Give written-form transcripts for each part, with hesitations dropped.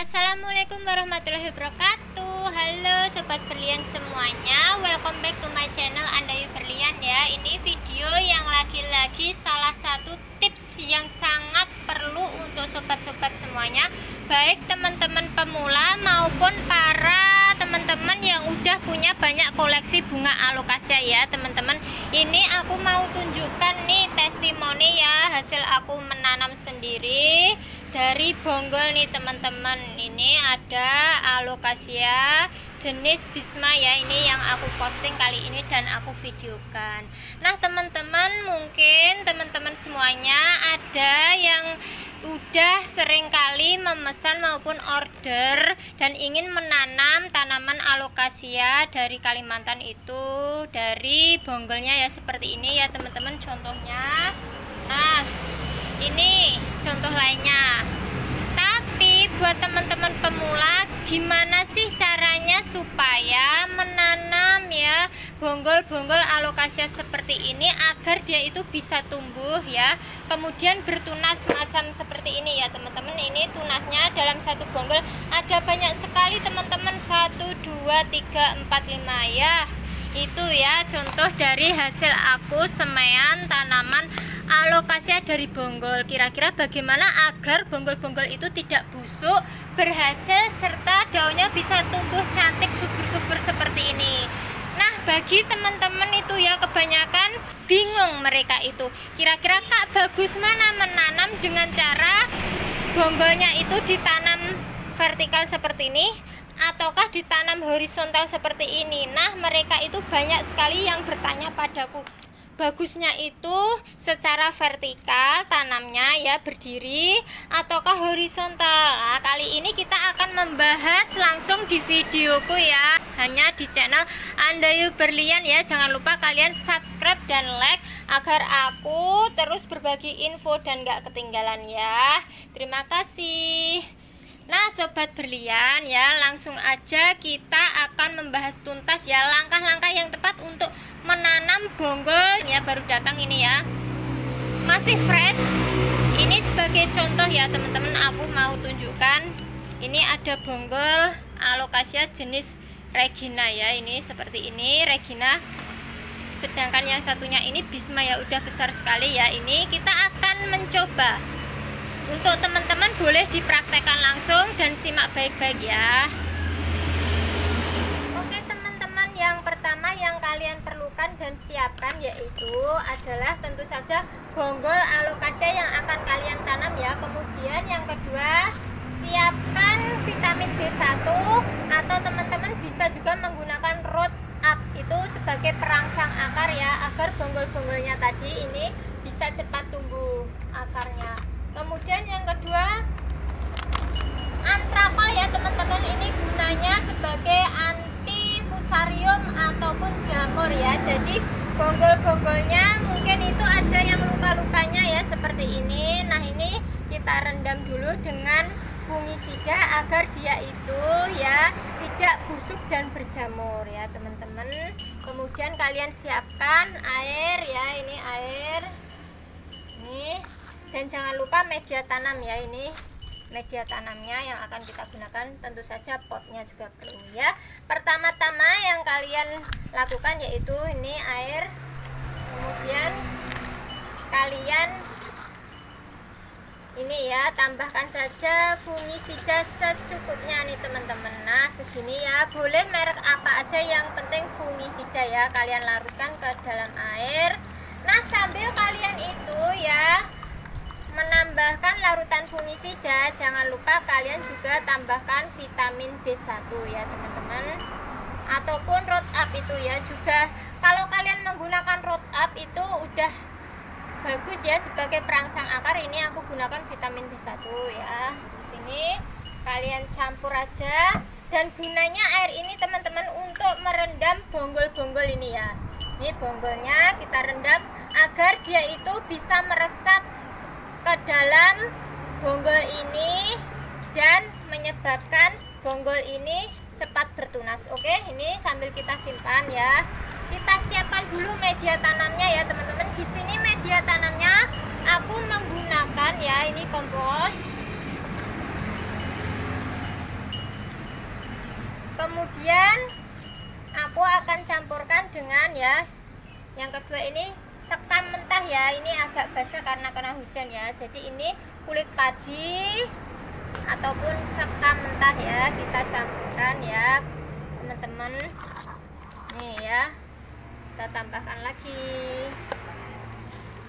Assalamualaikum warahmatullahi wabarakatuh. Halo sobat berlian semuanya, welcome back to my channel Andayu Berlian ya. Ini video yang lagi-lagi salah satu tips yang sangat perlu untuk sobat-sobat semuanya, baik teman-teman pemula maupun para teman-teman yang udah punya banyak koleksi bunga alokasia ya teman-teman. Ini aku mau tunjukkan nih testimoni ya, hasil aku menanam sendiri dari bonggol nih teman-teman. Ini ada alokasia jenis Bisma ya, ini yang aku posting kali ini dan aku videokan. Nah teman-teman, mungkin teman-teman semuanya ada yang udah sering kali memesan maupun order dan ingin menanam tanaman alokasia dari Kalimantan itu, dari bonggolnya ya seperti ini ya teman-teman contohnya. Nah ini contoh lainnya. Tapi buat teman-teman pemula, gimana sih caranya supaya menanam ya bonggol-bonggol alokasia seperti ini agar dia itu bisa tumbuh ya, kemudian bertunas macam seperti ini ya teman-teman. Ini tunasnya dalam satu bonggol ada banyak sekali teman-teman, 1, 2, 3, 4, 5 ya. Itu ya contoh dari hasil aku semaian tanaman alokasia dari bonggol. Kira-kira bagaimana agar bonggol-bonggol itu tidak busuk, berhasil, serta daunnya bisa tumbuh cantik subur-subur seperti ini. Nah bagi teman-teman itu ya kebanyakan bingung mereka itu, kira-kira Kak bagus mana menanam dengan cara bonggolnya itu ditanam vertikal seperti ini ataukah ditanam horizontal seperti ini. Nah mereka itu banyak sekali yang bertanya padaku, bagusnya itu secara vertikal tanamnya ya berdiri ataukah horizontal. Nah, kali ini kita akan membahas langsung di videoku ya, hanya di channel Andayu Berlian ya. Jangan lupa kalian subscribe dan like agar aku terus berbagi info dan gak ketinggalan ya. Terima kasih. Nah sobat berlian ya, langsung aja kita akan membahas tuntas ya langkah-langkah yang tepat untuk menanam bonggol ya, baru datang ini ya, masih fresh. Ini sebagai contoh ya teman-teman, aku mau tunjukkan. Ini ada bonggol alokasia jenis Regina ya, ini seperti ini Regina. Sedangkan yang satunya ini Bisma ya, udah besar sekali ya. Ini kita akan mencoba. Untuk teman-teman boleh dipraktekkan langsung dan simak baik-baik ya. Oke teman-teman, yang pertama yang kalian perlukan dan siapkan yaitu adalah tentu saja bonggol alokasia yang akan kalian tanam ya. Kemudian yang kedua, siapkan vitamin B1 atau teman-teman bisa juga menggunakan root up itu sebagai perangsang akar ya, agar bonggol-bonggolnya tadi ini bisa cepat tumbuh akarnya. Kemudian yang kedua, antrakal ya teman-teman, ini gunanya sebagai anti fusarium ataupun jamur ya. Jadi bonggol-bonggolnya mungkin itu ada yang luka-lukanya ya seperti ini. Nah ini kita rendam dulu dengan fungisida agar dia itu ya tidak busuk dan berjamur ya teman-teman. Kemudian kalian siapkan air ya, ini air nih. Dan jangan lupa media tanam ya, ini media tanamnya yang akan kita gunakan, tentu saja potnya juga perlu ya. Pertama-tama yang kalian lakukan yaitu ini air, kemudian kalian ini ya tambahkan saja fungisida secukupnya nih teman-teman. Nah segini ya, boleh merek apa aja, yang penting fungisida ya, kalian larutkan ke dalam air. Nah sambil kalian itu ya menambahkan larutan fungisida, jangan lupa kalian juga tambahkan vitamin B1 ya teman-teman, ataupun root up itu ya juga. Kalau kalian menggunakan root up itu udah bagus ya sebagai perangsang akar. Ini aku gunakan vitamin B1 ya. Di sini kalian campur aja, dan gunanya air ini teman-teman untuk merendam bonggol-bonggol ini ya. Ini bonggolnya kita rendam agar dia itu bisa meresap ke dalam bonggol ini dan menyebabkan bonggol ini cepat bertunas. Oke, ini sambil kita simpan ya. Kita siapkan dulu media tanamnya ya teman-teman. Di sini media tanamnya aku menggunakan ya, ini kompos. Kemudian aku akan campurkan dengan ya yang kedua ini sekam mentah ya. Ini agak basah karena kena hujan ya. Jadi ini kulit padi ataupun sekam mentah ya, kita campurkan ya teman-teman. Nih ya, kita tambahkan lagi.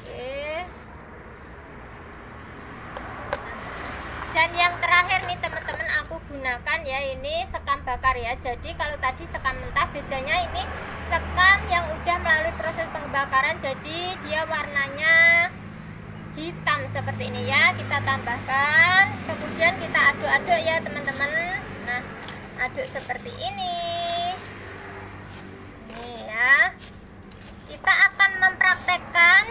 Oke. Dan yang terakhir nih teman-teman, aku gunakan ya ini sekam bakar ya. Jadi kalau tadi sekam mentah, bedanya ini sekam yang udah melalui proses pembakaran, jadi dia warnanya hitam seperti ini ya. Kita tambahkan, kemudian kita aduk-aduk ya teman-teman. Nah, aduk seperti ini. Nih ya, kita akan mempraktekkan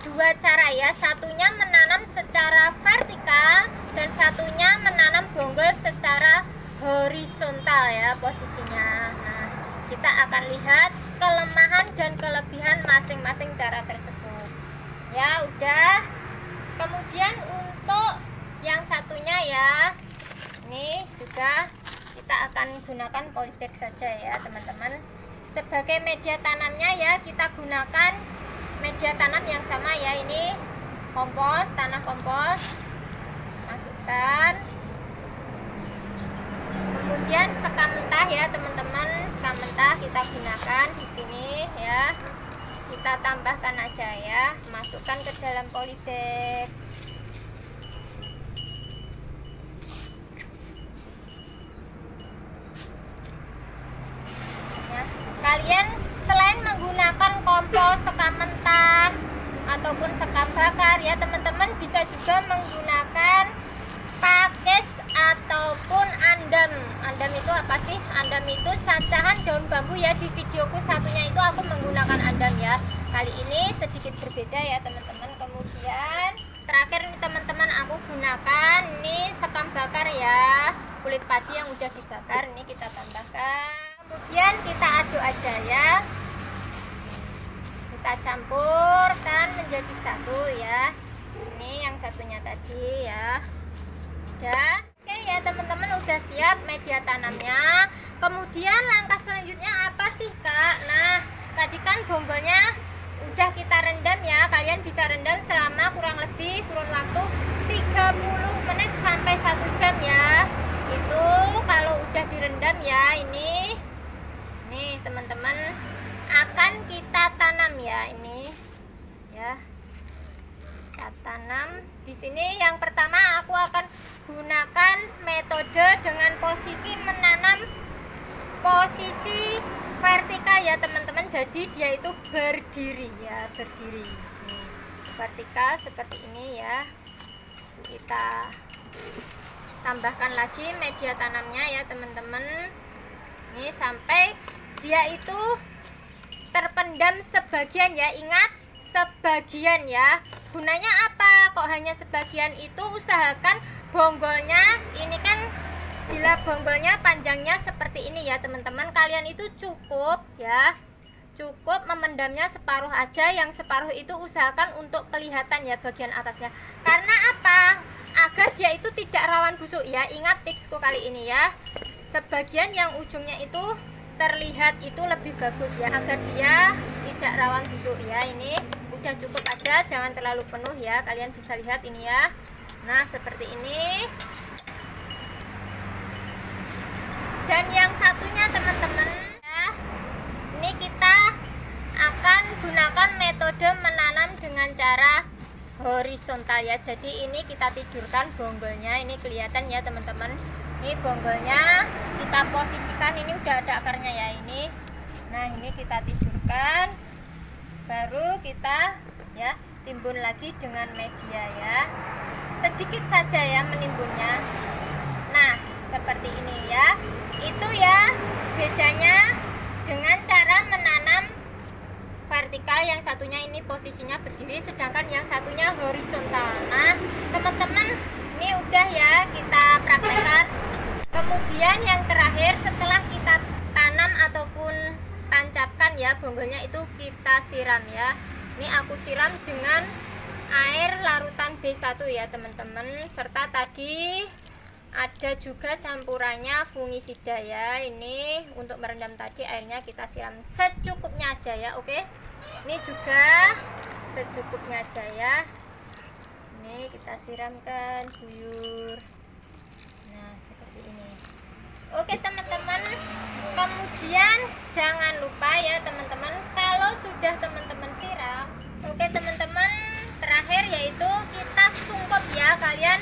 dua cara ya. Satunya menanam secara vertikal dan satunya menanam bonggol secara horizontal ya posisinya. Nah, kita akan lihat kelemahan dan kelebihan masing-masing cara tersebut. Ya udah. Kemudian untuk yang satunya ya, ini juga kita akan gunakan polybag saja ya teman-teman. Sebagai media tanamnya ya, kita gunakan media tanam yang sama ya. Ini kompos, tanah kompos, masukkan. Kemudian sekam mentah ya teman-teman, sekam mentah kita gunakan di sini ya. Kita tambahkan aja ya, masukkan ke dalam polybag. Ya, kalian selain menggunakan kompos, sekam mentah ataupun sekam bakar ya teman-teman, bisa juga menggunakan pakis ataupun andam. Andam itu apa sih? Andam itu cacahan daun bambu ya. Di videoku satunya itu aku menggunakan andam ya. Kali ini sedikit berbeda ya teman-teman. Kemudian terakhir nih teman-teman, aku gunakan ini sekam bakar ya, kulit padi yang udah dibakar. Ini kita tambahkan, kemudian kita aduk aja ya. Kita campurkan menjadi satu ya. Ini yang satunya tadi ya. Udah. Oke ya teman-teman, udah siap media tanamnya. Kemudian langkah selanjutnya apa sih Kak? Nah, tadi kan bonggolnya udah kita rendam ya. Kalian bisa rendam selama kurang lebih kurun waktu 30 menit sampai 1 jam ya. Itu kalau udah direndam ya. Ini nih teman-teman, akan kita tanam ya. Ini ya, kita tanam di sini. Yang pertama aku akan gunakan metode dengan posisi menanam posisi vertikal ya teman-teman. Jadi dia itu berdiri ya, berdiri. Vertikal seperti ini ya. Kita tambahkan lagi media tanamnya ya teman-teman. Ini sampai dia itu terpendam sebagian ya. Ingat, sebagian ya. Gunanya apa kok hanya sebagian? Itu usahakan bonggolnya ini kan, bila bonggolnya panjangnya seperti ini ya teman-teman, kalian itu cukup ya, cukup memendamnya separuh aja. Yang separuh itu usahakan untuk kelihatan ya bagian atasnya. Karena apa? Agar dia itu tidak rawan busuk ya. Ingat tipsku kali ini ya, sebagian yang ujungnya itu terlihat itu lebih bagus ya, agar dia tidak rawan busuk ya. Ini udah cukup aja, jangan terlalu penuh ya. Kalian bisa lihat ini ya. Nah seperti ini. Dan yang satunya teman-teman ya, ini kita akan gunakan metode menanam dengan cara horizontal ya. Jadi ini kita tidurkan bonggolnya. Ini kelihatan ya teman-teman. Ini bonggolnya kita posisikan, ini udah ada akarnya ya ini. Nah ini kita tidurkan, baru kita ya timbun lagi dengan media ya, sedikit saja ya menimbunnya. Nah seperti ini ya. Itu ya bedanya dengan cara menanam vertikal. Yang satunya ini posisinya berdiri, sedangkan yang satunya horizontal. Nah teman-teman, ini udah ya kita praktekkan. Kemudian yang terakhir, setelah kita tanam ataupun tancapkan ya bonggolnya, itu kita siram ya. Ini aku siram dengan air larutan B1 ya teman-teman, serta tadi Ada juga campurannya fungisida ya. Ini untuk merendam tadi, airnya kita siram secukupnya aja ya. Oke, ini juga secukupnya aja ya. Ini kita siramkan guyur. Nah, seperti ini. Oke teman-teman, kemudian jangan lupa ya teman-teman, kalau sudah teman-teman siram, oke teman-teman, terakhir yaitu kita sungkup ya. Kalian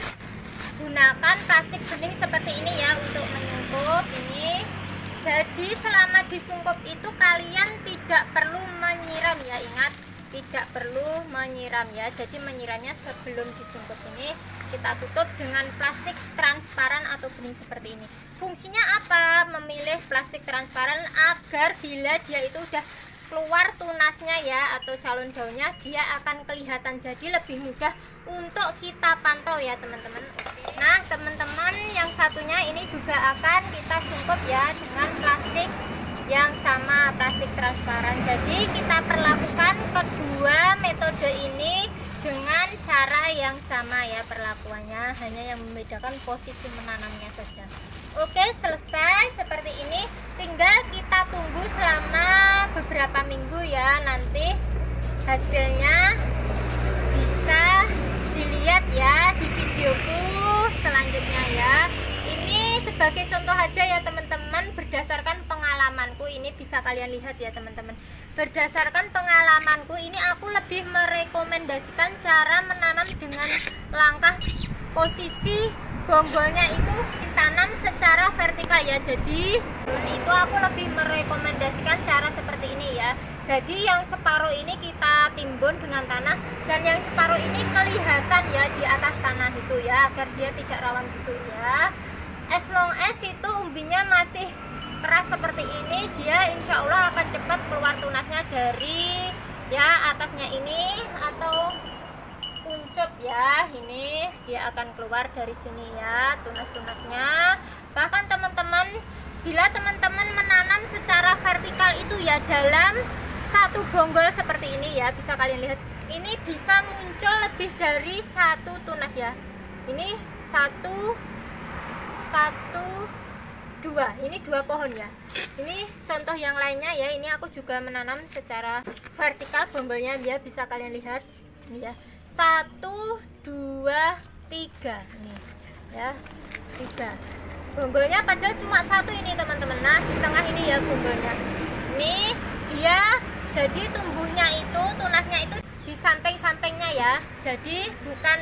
gunakan plastik bening seperti ini ya untuk menyungkup ini. Jadi selama disungkup itu kalian tidak perlu menyiram ya, ingat, tidak perlu menyiram ya. Jadi menyiramnya sebelum disungkup. Ini kita tutup dengan plastik transparan atau bening seperti ini. Fungsinya apa? Memilih plastik transparan agar bila dia itu udah keluar tunasnya ya, atau calon daunnya, dia akan kelihatan, jadi lebih mudah untuk kita pantau ya teman-teman. Nah teman-teman, yang satunya ini juga akan kita sungkup ya dengan plastik yang sama, plastik transparan. Jadi kita perlakukan kedua metode ini dengan cara yang sama ya perlakuannya, hanya yang membedakan posisi menanamnya saja. Oke, selesai seperti ini. Tinggal kita tunggu selama beberapa minggu ya. Nanti hasilnya bisa dilihat ya di videoku selanjutnya ya. Ini sebagai contoh aja ya teman-teman, berdasarkan pengalamanku. Ini bisa kalian lihat ya teman-teman. Berdasarkan pengalamanku ini, aku lebih merekomendasikan cara menanam dengan langkah posisi bonggolnya itu ditanam secara vertikal ya. Jadi itu aku lebih merekomendasikan cara seperti ini ya. Jadi yang separuh ini kita timbun dengan tanah, dan yang separuh ini kelihatan ya di atas tanah itu ya, agar dia tidak rawan busuk ya. As long as itu umbinya masih keras seperti ini, dia insya Allah akan cepat keluar tunasnya dari ya atasnya ini, atau kuncup ya, ini dia akan keluar dari sini ya tunas-tunasnya. Bahkan teman-teman, bila teman-teman menanam secara vertikal itu ya, dalam satu bonggol seperti ini ya, bisa kalian lihat, ini bisa muncul lebih dari satu tunas ya. Ini satu, dua, ini dua pohon ya. Ini contoh yang lainnya ya, ini aku juga menanam secara vertikal bonggolnya ya, bisa kalian lihat ini ya. 1, 2, 3 nih ya, 3 bonggolnya, padahal cuma satu ini teman-teman. Nah di tengah ini ya bonggolnya, ini dia jadi tumbuhnya itu, tunasnya itu di samping-sampingnya ya, jadi bukan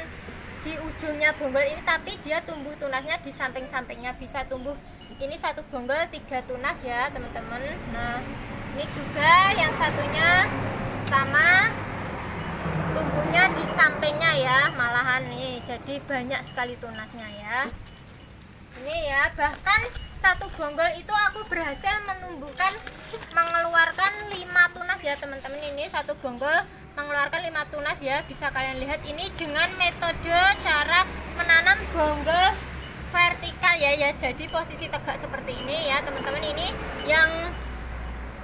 di ujungnya bonggol ini, tapi dia tumbuh tunasnya di samping-sampingnya. Bisa tumbuh ini satu bonggol 3 tunas ya teman-teman. Nah ini juga yang satunya sama, tumbuhnya di sampingnya ya, malahan nih, jadi banyak sekali tunasnya ya. Ini ya, bahkan satu bonggol itu aku berhasil mengeluarkan 5 tunas ya teman-teman. Ini satu bonggol mengeluarkan 5 tunas ya, bisa kalian lihat. Ini dengan metode cara menanam bonggol vertikal ya, jadi posisi tegak seperti ini ya teman-teman. Ini yang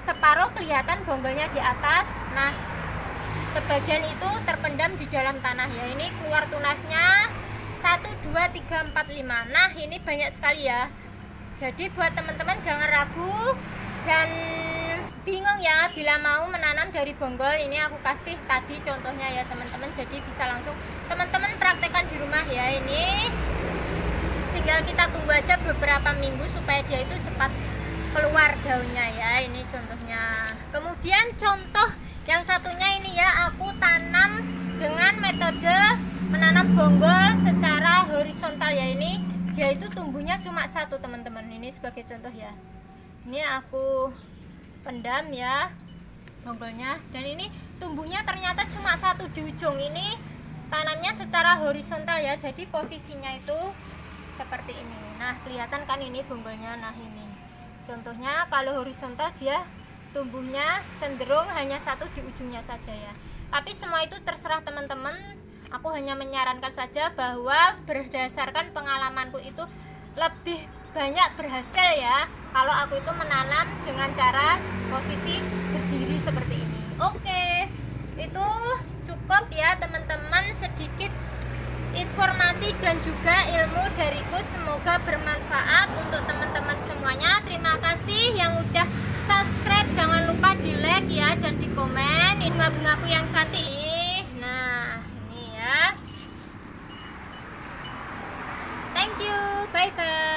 separuh kelihatan bonggolnya di atas, nah sebagian itu terpendam di dalam tanah ya. Ini keluar tunasnya 1, 2, 3, 4, 5. Nah ini banyak sekali ya. Jadi buat teman-teman jangan ragu dan bingung ya bila mau menanam dari bonggol. Ini aku kasih tadi contohnya ya teman-teman, jadi bisa langsung teman-teman praktekkan di rumah ya. Ini tinggal kita tunggu aja beberapa minggu supaya dia itu cepat keluar daunnya ya. Ini contohnya. Kemudian contoh yang satunya ini ya, aku tanam dengan metode menanam bonggol secara horizontal ya. Ini dia itu tumbuhnya cuma satu teman-teman. Ini sebagai contoh ya. Ini aku pendam ya bonggolnya, dan ini tumbuhnya ternyata cuma satu di ujung. Ini tanamnya secara horizontal ya, jadi posisinya itu seperti ini. Nah kelihatan kan ini bonggolnya. Nah ini contohnya, kalau horizontal dia tumbuhnya cenderung hanya satu di ujungnya saja ya. Tapi semua itu terserah teman-teman. Aku hanya menyarankan saja bahwa berdasarkan pengalamanku itu lebih banyak berhasil ya kalau aku itu menanam dengan cara posisi berdiri seperti ini. Oke, itu cukup ya teman-teman, sedikit informasi dan juga ilmu dariku. Semoga bermanfaat untuk teman-teman semuanya. Terima kasih yang udah subscribe, jangan lupa di like ya dan di komen. Ini bunga-bungaku yang cantik. Nah ini ya, thank you, bye bye.